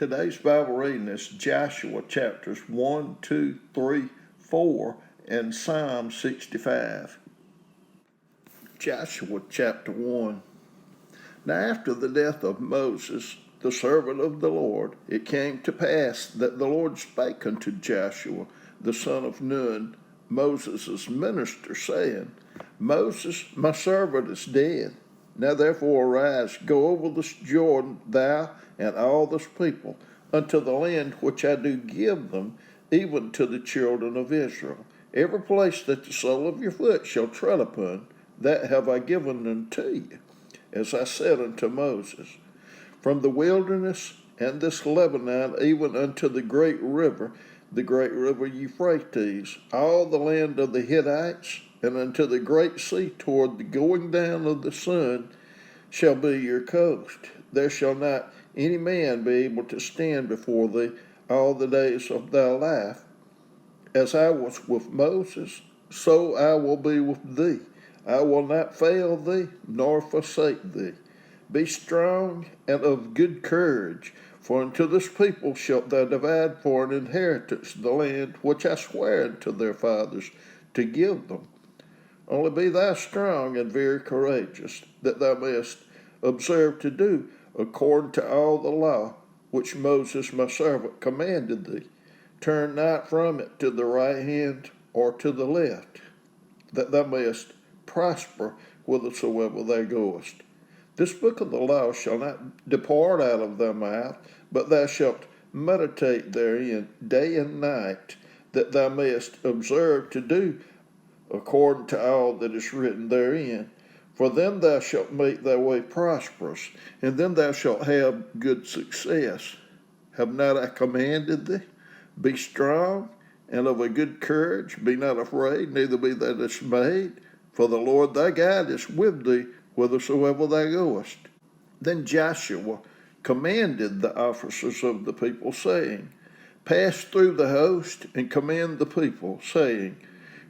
Today's Bible reading is Joshua chapters 1, 2, 3, 4, and Psalm 65. Joshua chapter 1. Now after the death of Moses, the servant of the Lord, it came to pass that the Lord spake unto Joshua, the son of Nun, Moses' minister, saying, Moses, my servant, is dead. Now therefore arise, go over this Jordan, thou and all this people, unto the land which I do give them, even to the children of Israel. Every place that the sole of your foot shall tread upon, that have I given unto you, as I said unto Moses. From the wilderness and this Lebanon, even unto the great river Euphrates, all the land of the Hittites, and unto the great sea toward the going down of the sun, shall be your coast. There shall not any man be able to stand before thee all the days of thy life. As I was with Moses, so I will be with thee. I will not fail thee, nor forsake thee. Be strong and of good courage, for unto this people shalt thou divide for an inheritance the land which I swear unto their fathers to give them. Only be thou strong and very courageous, that thou mayest observe to do according to all the law which Moses my servant commanded thee. Turn not from it to the right hand or to the left, that thou mayest prosper whithersoever thou goest. This book of the law shall not depart out of thy mouth, but thou shalt meditate therein day and night, that thou mayest observe to do according to all that is written therein. For then thou shalt make thy way prosperous, and then thou shalt have good success. Have not I commanded thee? Be strong and of a good courage. Be not afraid, neither be thou dismayed. For the Lord thy God is with thee whithersoever thou goest. Then Joshua commanded the officers of the people, saying, Pass through the host and command the people, saying,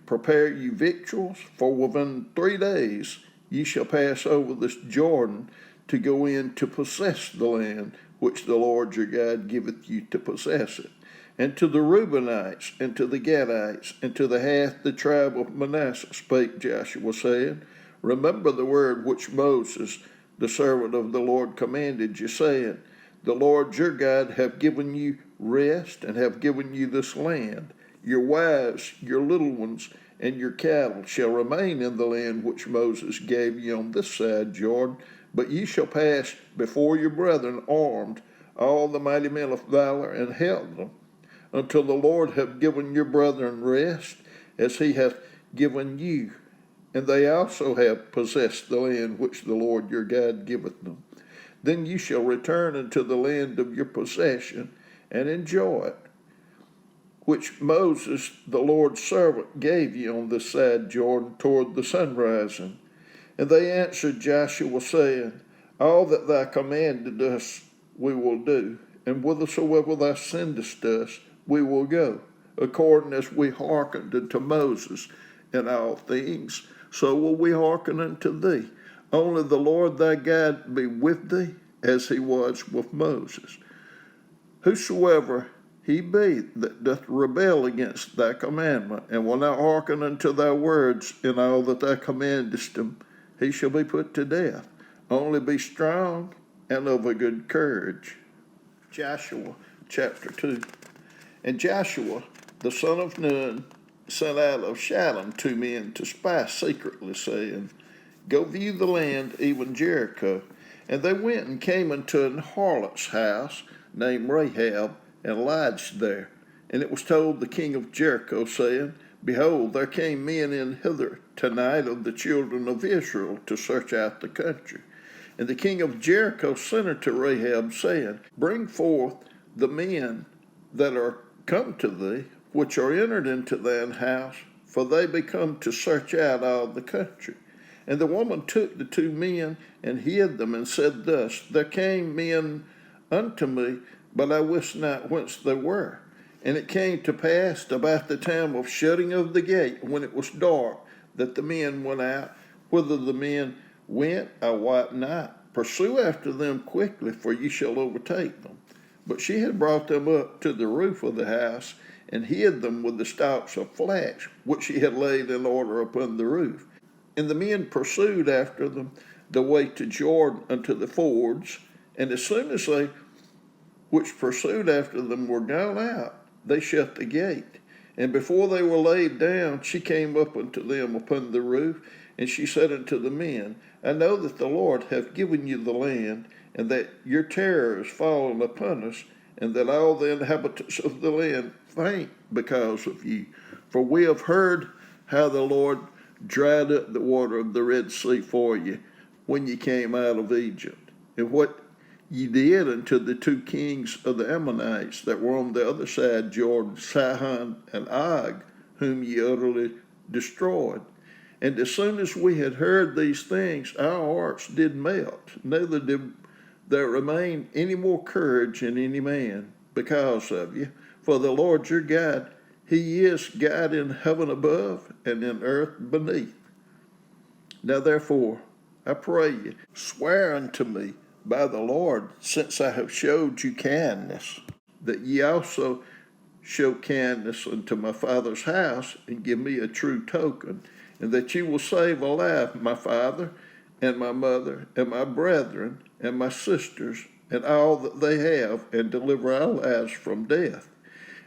Prepare you victuals, for within 3 days ye shall pass over this Jordan to go in to possess the land which the Lord your God giveth you to possess it. And to the Reubenites, and to the Gadites, and to the half the tribe of Manasseh spake Joshua, saying, Remember the word which Moses, the servant of the Lord, commanded you, saying, The Lord your God hath given you rest, and hath given you this land. Your wives, your little ones, and your cattle shall remain in the land which Moses gave you on this side Jordan, but ye shall pass before your brethren armed, all the mighty men of valor, and help them, until the Lord have given your brethren rest, as he hath given you. And they also have possessed the land which the Lord your God giveth them. Then ye shall return unto the land of your possession, and enjoy it, which Moses, the Lord's servant, gave you on this side Jordan toward the sunrising. And they answered Joshua, saying, All that thou commanded us we will do, and whithersoever thou sendest us we will go, according as we hearkened unto Moses in all things, so will we hearken unto thee. Only the Lord thy God be with thee, as he was with Moses. Whosoever he be that doth rebel against thy commandment, and will not hearken unto thy words in all that thou commandest him, he shall be put to death. Only be strong and of a good courage. Joshua chapter 2. And Joshua, the son of Nun, sent out of Shittim 2 men to spy secretly, saying, Go view the land, even Jericho. And they went and came unto an harlot's house named Rahab, and lodged there. And it was told the king of Jericho, saying, Behold, there came men in hither tonight of the children of Israel to search out the country. And the king of Jericho sent unto Rahab, saying, Bring forth the men that are come to thee, which are entered into thine house, for they be come to search out all the country. And the woman took the 2 men and hid them, and said thus, There came men unto me, but I wist not whence they were. And it came to pass about the time of shutting of the gate, when it was dark, that the men went out. Whither the men went, I wot not. Pursue after them quickly, for ye shall overtake them. But she had brought them up to the roof of the house, and hid them with the stalks of flax, which she had laid in order upon the roof. And the men pursued after them the way to Jordan unto the fords, and as soon as they which pursued after them were gone out, they shut the gate. And before they were laid down, she came up unto them upon the roof, and she said unto the men, I know that the Lord hath given you the land, and that your terror is fallen upon us, and that all the inhabitants of the land faint because of you. For we have heard how the Lord dried up the water of the Red Sea for you when you came out of Egypt, and what ye did unto the two kings of the Ammonites that were on the other side Jordan, Sihon and Og, whom ye utterly destroyed. And as soon as we had heard these things, our hearts did melt, neither did there remain any more courage in any man because of you. For the Lord your God, he is God in heaven above and in earth beneath. Now therefore, I pray you, swear unto me by the Lord, since I have showed you kindness, that ye also show kindness unto my father's house, and give me a true token, and that ye will save alive my father, and my mother, and my brethren, and my sisters, and all that they have, and deliver our lives from death.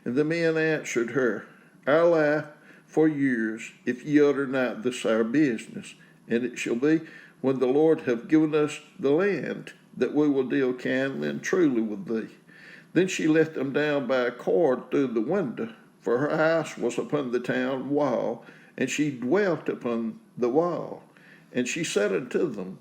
And the men answered her, Our life for years, if ye utter not this our business. And it shall be, when the Lord hath given us the land, that we will deal kindly and truly with thee. Then she let them down by a cord through the window, for her house was upon the town wall, and she dwelt upon the wall. And she said unto them,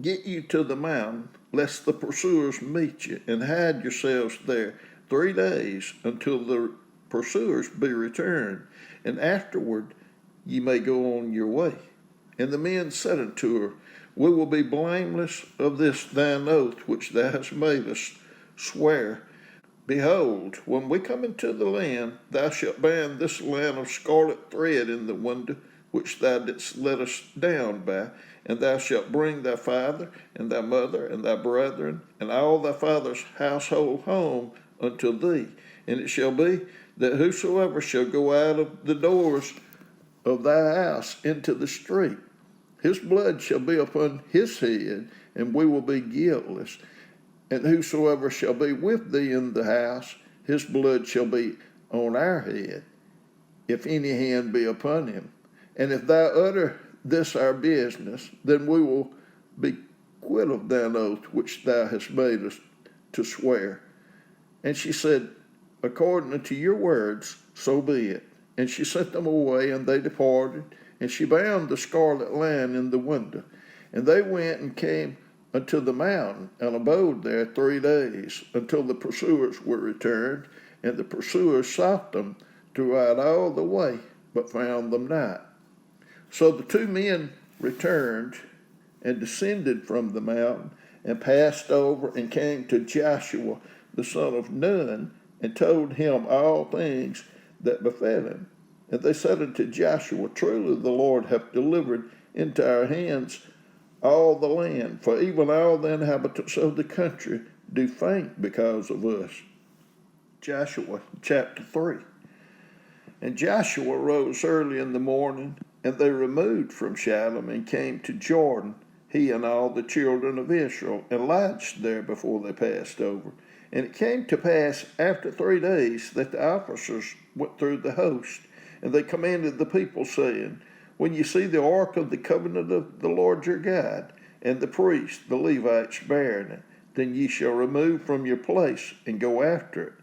Get you to the mountain, lest the pursuers meet you, and hide yourselves there 3 days until the pursuers be returned, and afterward ye may go on your way. And the men said unto her, We will be blameless of this thine oath which thou hast made us swear. Behold, when we come into the land, thou shalt bind this line of scarlet thread in the window which thou didst let us down by, and thou shalt bring thy father, and thy mother, and thy brethren, and all thy father's household home unto thee. And it shall be that whosoever shall go out of the doors of thy house into the street, his blood shall be upon his head, and we will be guiltless. And whosoever shall be with thee in the house, his blood shall be on our head, if any hand be upon him. And if thou utter this our business, then we will be quit of thine oath which thou hast made us to swear. And she said, According unto your words, so be it. And she sent them away, and they departed, and she bound the scarlet line in the window. And they went and came unto the mountain, and abode there 3 days, until the pursuers were returned. And the pursuers sought them throughout all the way, but found them not. So the 2 men returned and descended from the mountain, and passed over, and came to Joshua the son of Nun, and told him all things that befell him. And they said unto Joshua, Truly the Lord hath delivered into our hands all the land, for even all the inhabitants of the country do faint because of us. Joshua chapter 3. And Joshua rose early in the morning, and they removed from Shittim, and came to Jordan, he and all the children of Israel, and lodged there before they passed over. And it came to pass after 3 days that the officers went through the host, and they commanded the people, saying, When ye see the ark of the covenant of the Lord your God, and the priests, the Levites, bearing it, then ye shall remove from your place, and go after it.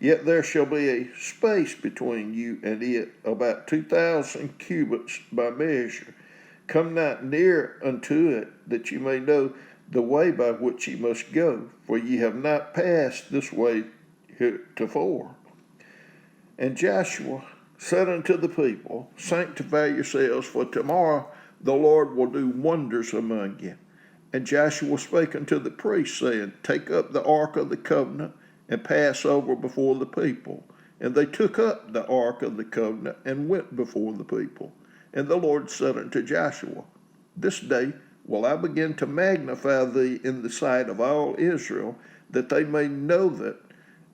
Yet there shall be a space between you and it, about 2,000 cubits by measure. Come not near unto it, that ye may know the way by which ye must go, for ye have not passed this way heretofore. And Joshua said unto the people, Sanctify yourselves, for tomorrow the Lord will do wonders among you. And Joshua spake unto the priests, saying, Take up the ark of the covenant, and pass over before the people. And they took up the ark of the covenant, and went before the people. And the Lord said unto Joshua, This day will I begin to magnify thee in the sight of all Israel, that they may know that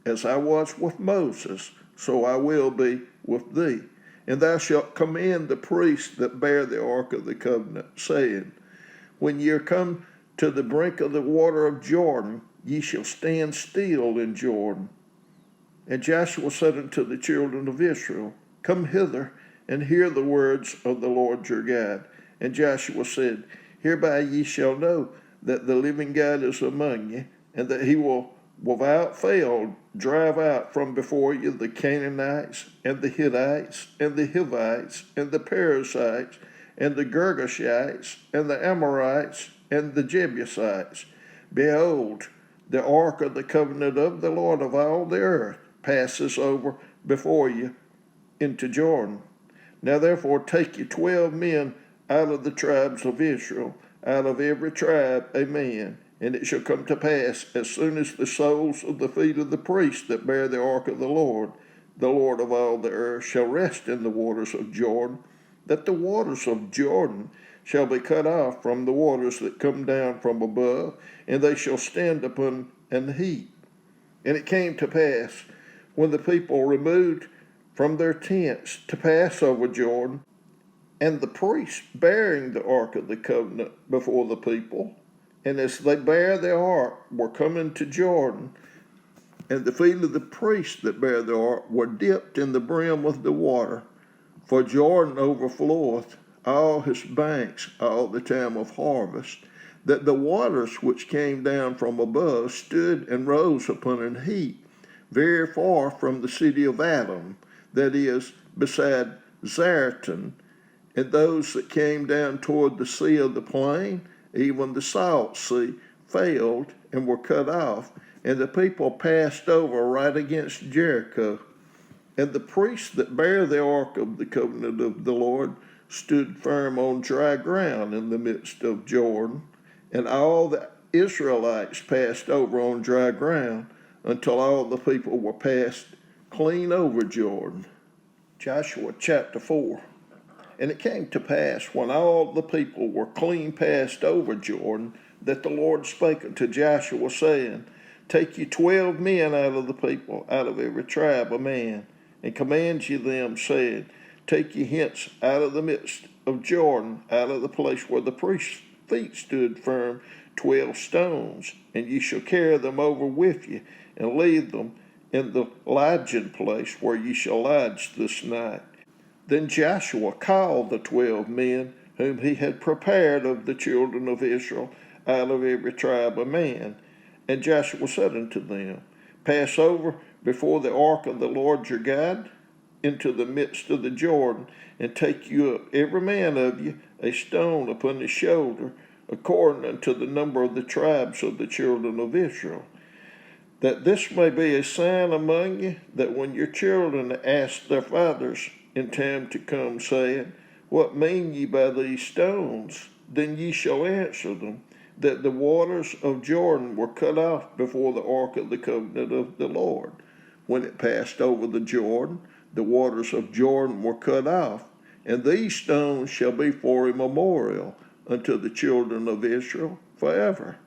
as I was with Moses, so I will be with thee. And thou shalt command the priests that bear the ark of the covenant, saying, when ye are come to the brink of the water of Jordan, ye shall stand still in Jordan. And Joshua said unto the children of Israel, come hither, and hear the words of the Lord your God. And Joshua said, hereby ye shall know that the living God is among you, and that he will without fail drive out from before you the Canaanites, and the Hittites, and the Hivites, and the Perizzites, and the Girgashites, and the Amorites, and the Jebusites. Behold, the ark of the covenant of the Lord of all the earth passes over before you into Jordan. Now therefore take you 12 men out of the tribes of Israel, out of every tribe a man. And it shall come to pass, as soon as the soles of the feet of the priests that bear the ark of the Lord of all the earth, shall rest in the waters of Jordan, that the waters of Jordan shall be cut off from the waters that come down from above, and they shall stand upon an heap. And it came to pass, when the people removed from their tents to pass over Jordan, and the priests bearing the ark of the covenant before the people, and as they bare the ark were coming to Jordan, and the feet of the priests that bear the ark were dipped in the brim of the water, for Jordan overfloweth all his banks all the time of harvest, that the waters which came down from above stood and rose upon an heap, very far from the city of Adam, that is, beside Zaretan, and those that came down toward the sea of the plain, even the salt sea, failed and were cut off, and the people passed over right against Jericho. And the priests that bear the ark of the covenant of the Lord stood firm on dry ground in the midst of Jordan, and all the Israelites passed over on dry ground until all the people were passed clean over Jordan. Joshua chapter 4. And it came to pass, when all the people were clean passed over Jordan, that the Lord spake unto Joshua, saying, take you 12 men out of the people, out of every tribe a man, and command ye them, saying, take ye hence out of the midst of Jordan, out of the place where the priest's feet stood firm, 12 stones, and ye shall carry them over with you, and leave them in the lodging place where ye shall lodge this night. Then Joshua called the 12 men whom he had prepared of the children of Israel, out of every tribe a man. And Joshua said unto them, pass over before the ark of the Lord your God into the midst of the Jordan, and take you up every man of you a stone upon his shoulder, according unto the number of the tribes of the children of Israel. That this may be a sign among you, that when your children ask their fathers in time to come, saying, what mean ye by these stones? Then ye shall answer them, that the waters of Jordan were cut off before the ark of the covenant of the Lord. When it passed over the Jordan, the waters of Jordan were cut off, and these stones shall be for a memorial unto the children of Israel forever.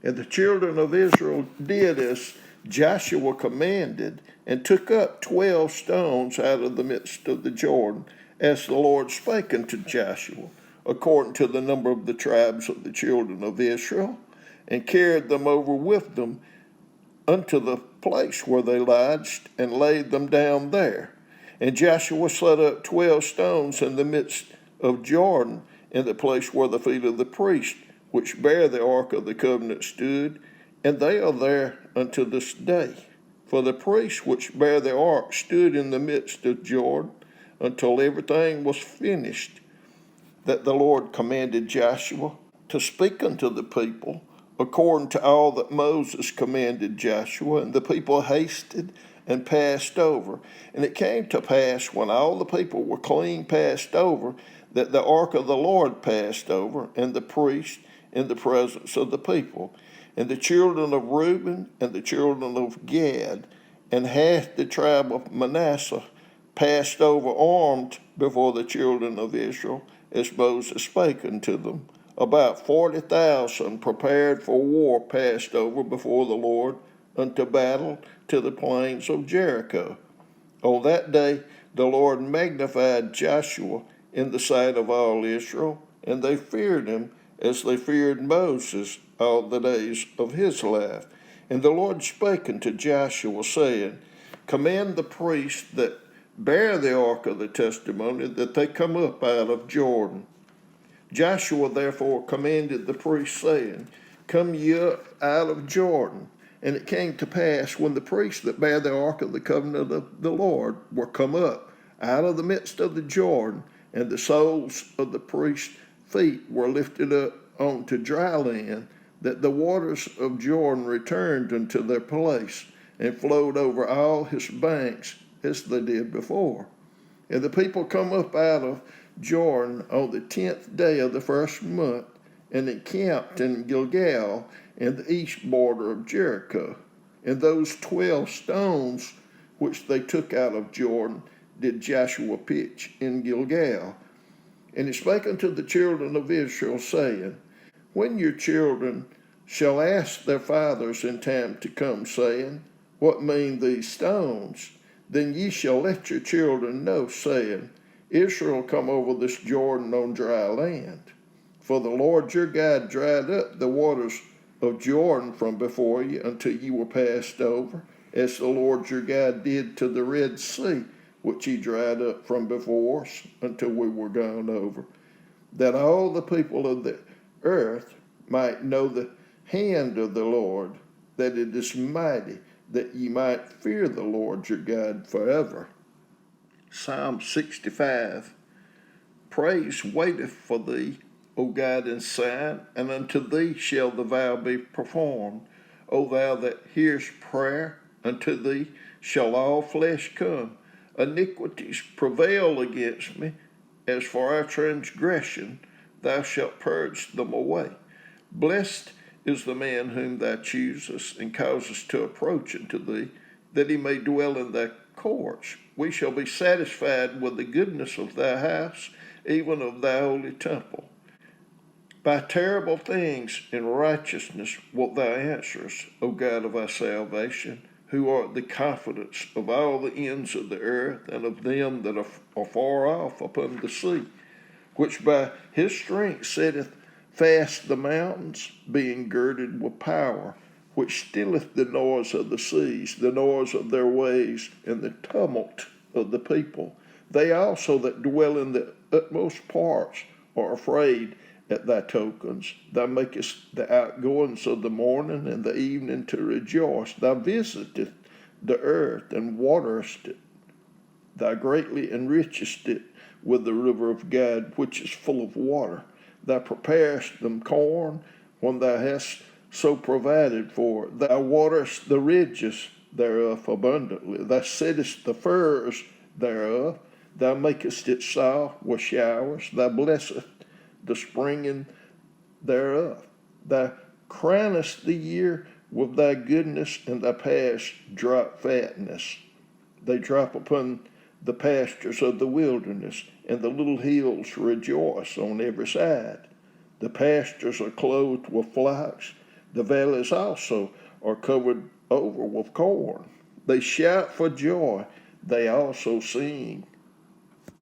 And the children of Israel did as Joshua commanded, and took up 12 stones out of the midst of the Jordan, as the Lord spake unto Joshua, according to the number of the tribes of the children of Israel, and carried them over with them unto the place where they lodged, and laid them down there. And Joshua set up 12 stones in the midst of Jordan, in the place where the feet of the priests which bear the ark of the covenant stood, and they are there unto this day. For the priests which bear the ark stood in the midst of Jordan until everything was finished, that the Lord commanded Joshua to speak unto the people, according to all that Moses commanded Joshua. And the people hasted and passed over. And it came to pass, when all the people were clean passed over, that the ark of the Lord passed over, and the priest in the presence of the people. And the children of Reuben and the children of Gad and half the tribe of Manasseh passed over armed before the children of Israel, as Moses spake unto them, about 40,000 prepared for war passed over before the Lord unto battle to the plains of Jericho. On that day the Lord magnified Joshua in the sight of all Israel, and they feared him as they feared Moses all the days of his life. And the Lord spake unto Joshua, saying, Command the priests that bear the ark of the testimony that they come up out of Jordan. Joshua therefore commanded the priests, saying, Come ye up out of Jordan. And it came to pass, when the priests that bare the ark of the covenant of the Lord were come up out of the midst of the Jordan, and the soles of the priests' feet were lifted up onto dry land, that the waters of Jordan returned unto their place, and flowed over all his banks as they did before. And the people come up out of Jordan on the 10th day of the first month, and encamped in Gilgal in the east border of Jericho. And those 12 stones which they took out of Jordan did Joshua pitch in Gilgal. And he spake unto the children of Israel, saying, When your children shall ask their fathers in time to come, saying, What mean these stones? Then ye shall let your children know, saying, Israel come over this Jordan on dry land. For the Lord your God dried up the waters of Jordan from before you until you were passed over, as the Lord your God did to the Red Sea, which he dried up from before us until we were gone over, that all the people of the earth might know the hand of the Lord, that it is mighty, that ye might fear the Lord your God forever. Psalm 65. Praise waiteth for thee, O God, in Zion, and unto thee shall the vow be performed. O thou that hearest prayer, unto thee shall all flesh come. Iniquities prevail against me, as for our transgression, thou shalt purge them away. Blessed is the man whom thou choosest, and causest to approach unto thee, that he may dwell in thy courts. We shall be satisfied with the goodness of thy house, even of thy holy temple. By terrible things in righteousness wilt thou answer us, O God of our salvation, who art the confidence of all the ends of the earth, and of them that are far off upon the sea, which by his strength setteth fast the mountains, being girded with power, which stilleth the noise of the seas, the noise of their waves, and the tumult of the people. They also that dwell in the utmost parts are afraid at thy tokens. Thou makest the outgoings of the morning and the evening to rejoice. Thou visitest the earth and waterest it. Thou greatly enrichest it with the river of God, which is full of water. Thou preparest them corn when thou hast so provided for it. Thou waterest the ridges thereof abundantly. Thou settest the firs thereof. Thou makest it soft with showers. Thou blessest the springing thereof. Thou crownest the year with thy goodness, and thy paths drop fatness. They drop upon the pastures of the wilderness, and the little hills rejoice on every side. The pastures are clothed with flocks. The valleys also are covered over with corn. They shout for joy. They also sing